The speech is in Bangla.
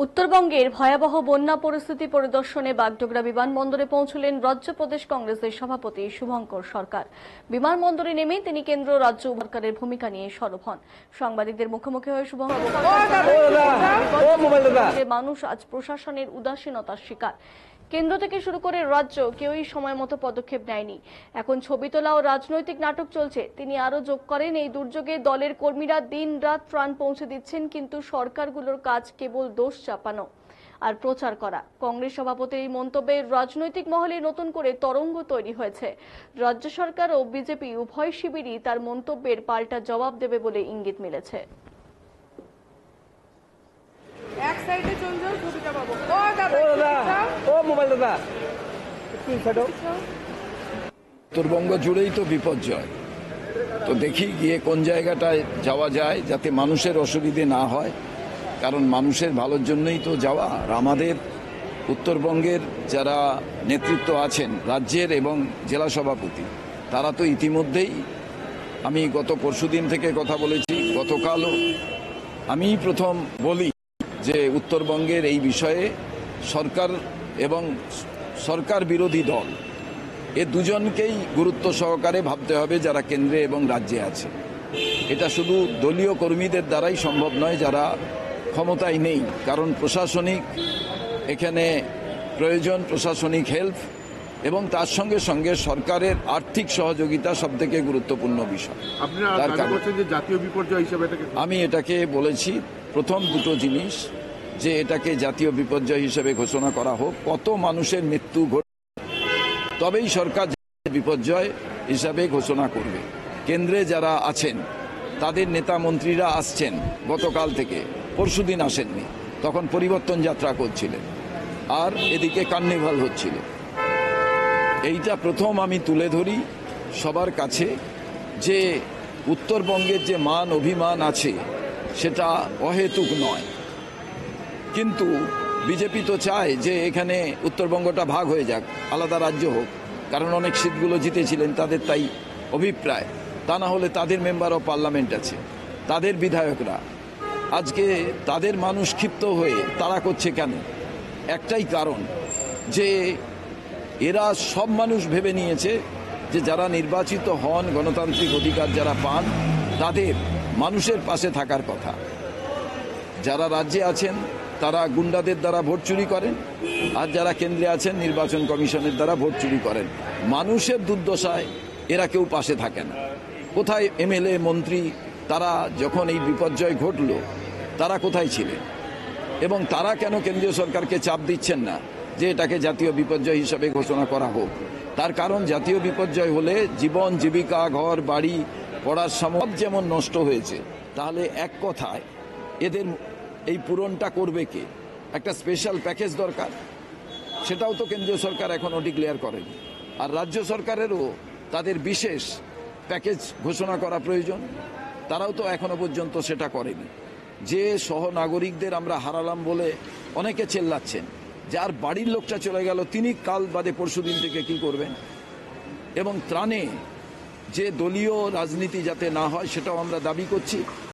উত্তরবঙ্গের ভয়াবহ বন্যা পরিস্থিতি পরিদর্শনে বাগডোগরা বিমানবন্দরে পৌঁছলেন রাজ্য প্রদেশ কংগ্রেসের সভাপতি শুভঙ্কর সরকার। বিমানবন্দরে নেমে তিনি কেন্দ্র রাজ্য সরকারের ভূমিকা নিয়ে সরব হন। সাংবাদিকদের মুখোমুখি হয়ে শুভঙ্কর মানুষ আজ প্রশাসনের উদাসীনতার শিকার। কেন্দ্র থেকে শুরু করে রাজ্য কেউই সময় মতো পদক্ষেপ নেয়নি। এখন ছবি তোলা ও রাজনৈতিক নাটক চলছে। তিনি আরো যোগ করেন, এই দুর্যোগে দলের কর্মীরা দিন রাত ত্রাণ পৌঁছে দিচ্ছেন, কিন্তু সরকারগুলোর কাজ কেবল দোষ চাপানো আর প্রচার করা। কংগ্রেস সভাপতির এই মন্তব্যে রাজনৈতিক মহলে নতুন করে তরঙ্গ তৈরি হয়েছে। রাজ্য সরকার ও বিজেপি উভয় শিবিরই তার মন্তব্যের পাল্টা জবাব দেবে বলে ইঙ্গিত মিলেছে। এক সাইডে চল যাও, ছবিটা পাবো। ও দাদা, ও মোবাইল দাদা, উত্তরবঙ্গ জুড়েই তো বিপর্যয়। তো দেখি গিয়ে কোন জায়গাটায় যাওয়া যায় যাতে মানুষের অসুবিধে না হয়, কারণ মানুষের ভালোর জন্যই তো যাওয়া। আর আমাদের উত্তরবঙ্গের যারা নেতৃত্ব আছেন, রাজ্যের এবং জেলা সভাপতি, তারা তো ইতিমধ্যেই, আমি গত পরশুদিন থেকে কথা বলেছি, গতকালও আমি প্রথম বলি যে উত্তরবঙ্গের এই বিষয়ে সরকার এবং সরকার বিরোধী দল এ দুজনকেই গুরুত্ব সহকারে ভাবতে হবে, যারা কেন্দ্রে এবং রাজ্যে আছে। এটা শুধু দলীয় কর্মীদের দ্বারাই সম্ভব নয় যারা ক্ষমতায় নেই, কারণ প্রশাসনিক এখানে প্রয়োজন, প্রশাসনিক হেল্প, এবং তার সঙ্গে সঙ্গে সরকারের আর্থিক সহযোগিতা সবথেকে গুরুত্বপূর্ণ বিষয়। জাতীয় বিপর্যয় হিসেবে আমি এটাকে বলেছি, প্রথম দুটো জিনিস, যে এটাকে জাতীয় বিপর্যয় হিসেবে ঘোষণা করা হোক, কত মানুষের মৃত্যু ঘটে তবেই সরকার বিপর্যয় হিসাবে ঘোষণা করবে। কেন্দ্রে যারা আছেন তাদের নেতা মন্ত্রীরা আসছেন গতকাল থেকে, পরশুদিন আসেননি, তখন পরিবর্তন যাত্রা করছিলেন, আর এদিকে কার্নিভাল হচ্ছিল। এইটা প্রথম আমি তুলে ধরি সবার কাছে, যে উত্তরবঙ্গের যে মান অভিমান আছে সেটা অহেতুক নয়। কিন্তু বিজেপি তো চায় যে এখানে উত্তরবঙ্গটা ভাগ হয়ে যাক, আলাদা রাজ্য হোক, কারণ অনেক সিটগুলো জিতেছিলেন, তাদের তাই অভিপ্রায়। তা না হলে তাদের মেম্বার অফ পার্লামেন্ট আছে, তাদের বিধায়করা, আজকে তাদের মানুষ ক্ষিপ্ত হয়ে তাড়া করছে কেন? একটাই কারণ, যে এরা সব মানুষ ভেবে নিয়েছে যে যারা নির্বাচিত হন, গণতান্ত্রিক অধিকার যারা পান, তাদের মানুষের পাশে থাকার কথা। যারা রাজ্যে আছেন তারা গুন্ডাদের দ্বারা ভোট চুরি করেন, আর যারা কেন্দ্রে আছেন নির্বাচন কমিশনের দ্বারা ভোট চুরি করেন। মানুষের দুর্দশায় এরা কেউ পাশে থাকে না। কোথায় এমএলএ, মন্ত্রী, তারা যখন এই বিপর্যয় ঘটল তারা কোথায় ছিলেন? এবং তারা কেন কেন্দ্রীয় সরকারকে চাপ দিচ্ছেন না যে এটাকে জাতীয় বিপর্যয় হিসাবে ঘোষণা করা হোক? তার কারণ, জাতীয় বিপর্যয় হলে জীবন, জীবিকা, ঘর বাড়ি, পড়ার সব যেমন নষ্ট হয়েছে, তাহলে এক কথায় এদের এই পূরণটা করবে কে? একটা স্পেশাল প্যাকেজ দরকার, সেটাও তো কেন্দ্রীয় সরকার এখনো ডিক্লেয়ার করেনি। আর রাজ্য সরকারেরও তাদের বিশেষ প্যাকেজ ঘোষণা করা প্রয়োজন, তারাও তো এখনো পর্যন্ত সেটা করেনি। যে সহনাগরিকদের আমরা হারালাম বলে অনেকে চেল্লাচ্ছেন, যার বাড়ির লোকটা চলে গেল তিনি কাল বাদে পরশুদিন থেকে কি করবেন? এবং ত্রাণে যে দলীয় রাজনীতি যাতে না হয় সেটাও আমরা দাবি করছি।